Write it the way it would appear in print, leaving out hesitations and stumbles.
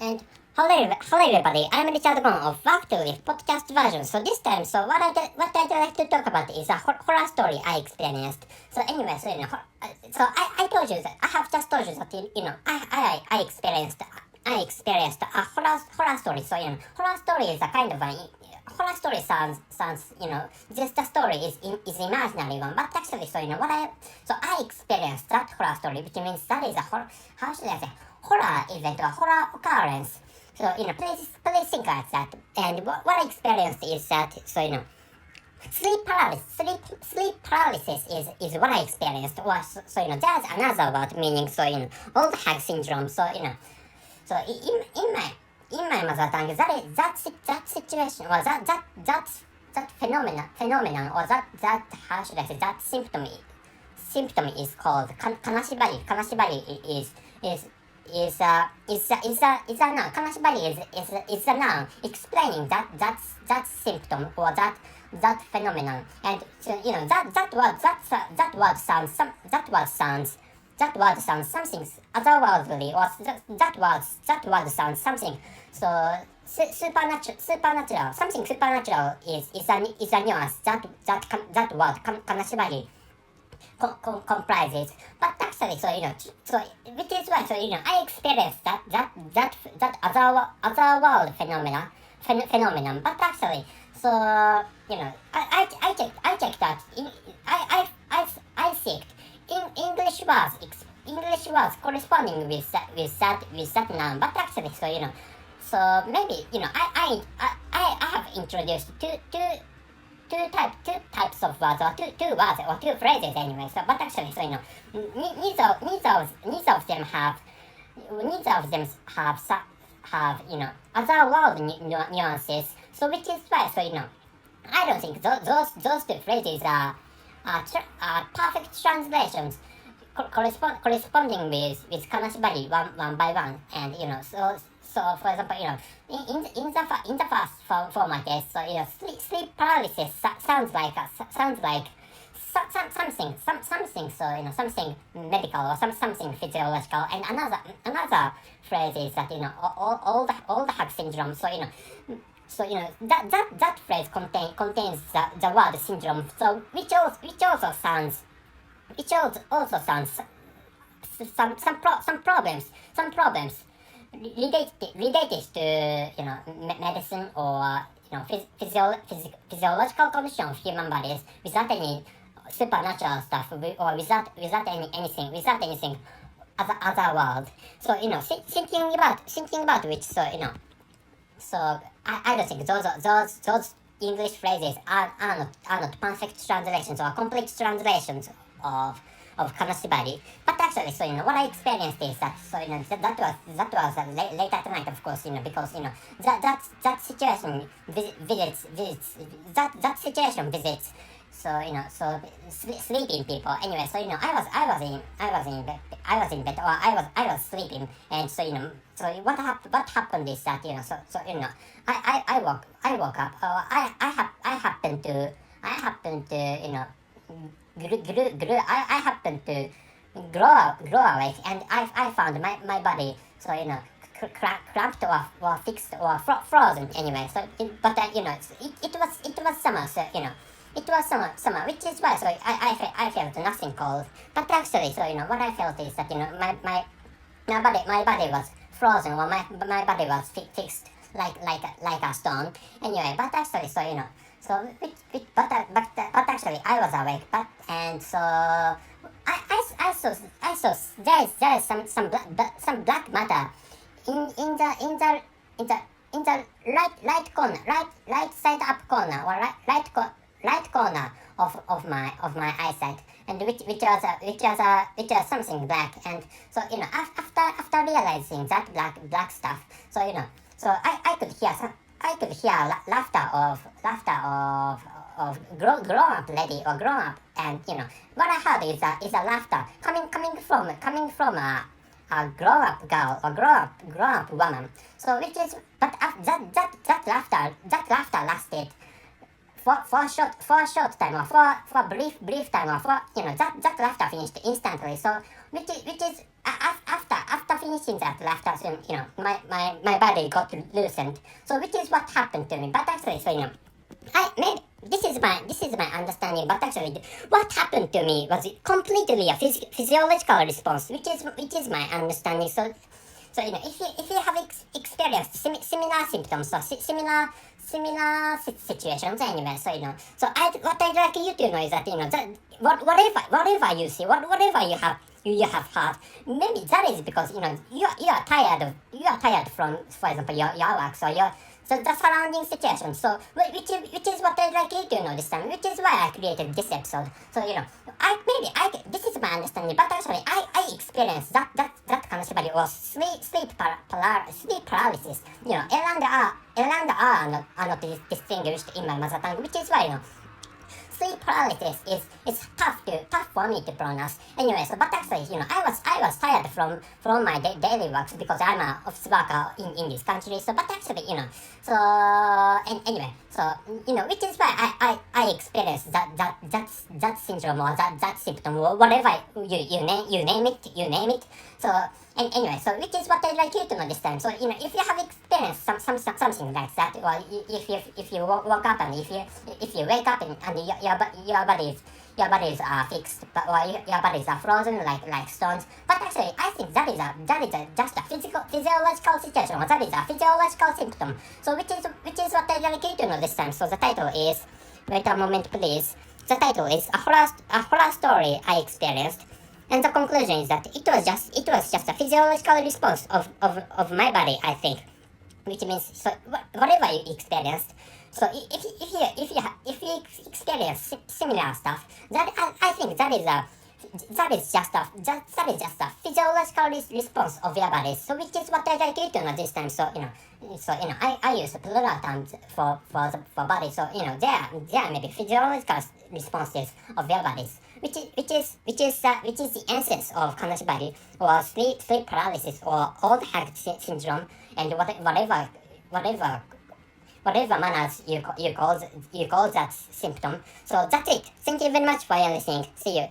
And hello everybody, I'm Richard Gon of Work to Live podcast version. So this time, what I'd like to talk about is a horror story I experienced. So anyway, I told you that I have just told you that I experienced a horror story. So horror story is a kind of a horror story sounds just the story is imaginary one, but actually I experienced that horror story, which means that is a how should I say, horror event or horror occurrence. So please think like that. And what I experienced is that sleep paralysis is what I experienced. Or there's another word meaning old hag syndrome. So in my mother tongue, that situation or that phenomenon or that how should I say, that symptom is called kanashibari. Kanashibari is a noun. Kanashibari is a noun explaining that symptom or that phenomenon. And that word sounds something otherworldly, or that word sounds something supernatural. Something supernatural is a nuance that word kanashibari comprises. But actually, which is why I experienced that otherworld phenomenon. But actually, I checked that I seeked in English words corresponding with that noun. But actually, so maybe I have introduced two types of words, or two words or two phrases anyway. So but actually, neither of them have otherworld nuances. So which is why I don't think those two phrases are perfect translations corresponding with kanashibari one by one. And so for example, in the first format case, sleep paralysis sounds like something something medical or something physiological. And another phrase is that all the hag syndrome. That phrase contains the word syndrome. So which also sounds some problems related to medicine or physiological condition of human bodies without any supernatural stuff, or without anything other world. So thinking about which, I don't think those English phrases are not perfect translations or complete translations of kanashibari. But actually, what I experienced is that that was late at night, of course, because that situation visits sleeping people. Anyway, I was in bed, or I was sleeping. And what happened is that I woke up, or I happened to I happened to grow awake, and I found my body cramped or fixed or frozen anyway. It was summer, it was summer, which is why I felt nothing cold. But actually, what I felt is that my body was frozen, or my body was fixed like a stone anyway. But actually, but actually I was awake. But and so I saw there is some black matter in the right side up corner, or right corner of my eyesight, and which was something black. And after realizing that black stuff, I could hear laughter of grown up lady or grown up. And what I heard is a laughter coming from a grown up girl or grown up woman. So which is, but that laughter lasted for a short time, or for a brief time, or that laughter finished instantly. So which is after finishing that left us, my body got loosened. So which is what happened to me. But actually, so maybe this is my understanding. But actually, what happened to me was completely a physiological response, which is my understanding. So if you have experienced similar symptoms, so similar situations anyway, so what I'd like you to know is that that whatever you see, whatever you have heard, maybe that is because you are tired from, for example, your work, so the surrounding situation. So which is what I'd like you to know this time, which is why I created this episode. So this is my understanding, but actually I experienced that concept was sleep paralysis. L and R are not distinguished in my mother tongue, which is why sleep paralysis is tough for me to pronounce. Anyway, so but actually, I was tired from my daily works because I'm a office worker in this country. So but actually, so and anyway, so which is why I experienced that syndrome or that symptom or whatever you name it. So and anyway, so which is what I'd like you to know this time. So if you have experienced something like that, or if you woke up and if you wake up and your bodies are fixed, but or your bodies are frozen like stones. But actually, I think that is just a physiological situation, or that is a physiological symptom. So which is what I'd like you to know this time. So the title is, wait a moment please. The title is a horror story I experienced. And the conclusion is that it was just a physiological response of my body, I think, which means so whatever you experienced. So if you experience similar stuff, that I think that is just a physiological response of your body. So which is what I like you to know this time. So I use plural terms for body. So there may be physiological responses of your bodies, which is the essence of kanashibari or sleep paralysis or old hag syndrome, and whatever manners you call that symptom. So that's it. Thank you very much for your listening. See you.